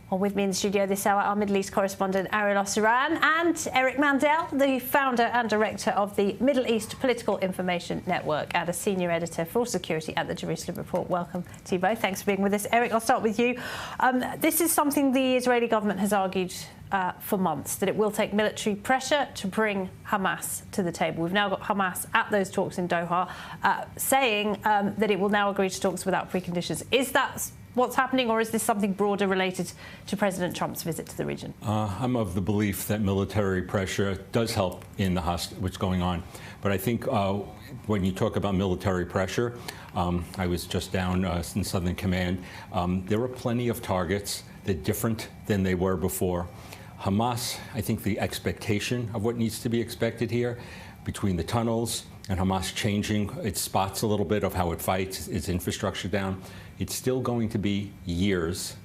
Well, with me in the studio this hour, our Middle East correspondent Ariel Osseran and Eric Mandel, the founder and director of the Middle East Political Information Network and a senior editor for security at the Jerusalem Report. Welcome to you both. Thanks for being with us. Eric, I'll start with you. This is something the Israeli government has argued for months, that it will take military pressure to bring Hamas to the table. We've now got Hamas at those talks in Doha saying that it will now agree to talks without preconditions. Is that what's happening, or is this something broader related to President Trump's visit to the region? I'm of the belief that military pressure does help in what's going on. But I think when you talk about military pressure, I was just down in Southern Command. There are plenty of targets that are different than they were before. Hamas, I think the expectation of what needs to be expected here between the tunnels and Hamas changing its spots a little bit of how it fights, its infrastructure down, it's still going to be years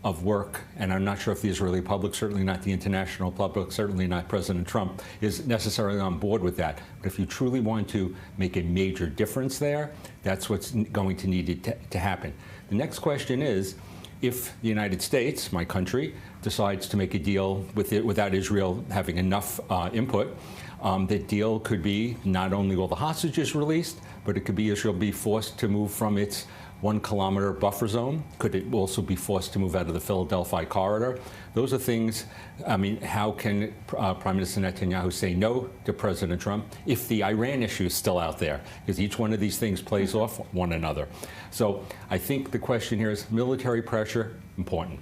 of work. And I'm not sure if the Israeli public, certainly not the international public, certainly not President Trump, is necessarily on board with that. But if you truly want to make a major difference there, that's what's going to need to happen. The next question is, if the United States, my country, decides to make a deal with it without Israel having enough input, that deal could be not only all the hostages released, but it could be Israel be forced to move from its 1 kilometer buffer zone. Could it also be forced to move out of the Philadelphia corridor? Those are things, I mean, how can Prime Minister Netanyahu say no to President Trump if the Iran issue is still out there? Because each one of these things plays off one another. So I think the question here is military pressure, important.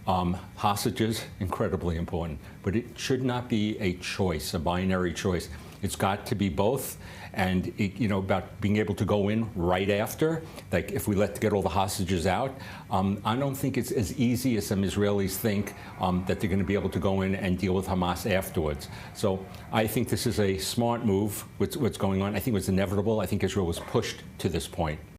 Hostages, incredibly important. But it should not be a choice, a binary choice. It's got to be both. And, about being able to go in right after, like if we get all the hostages out, I don't think it's as easy as some Israelis think that they're going to be able to go in and deal with Hamas afterwards. So I think this is a smart move, what's going on. I think it was inevitable. I think Israel was pushed to this point.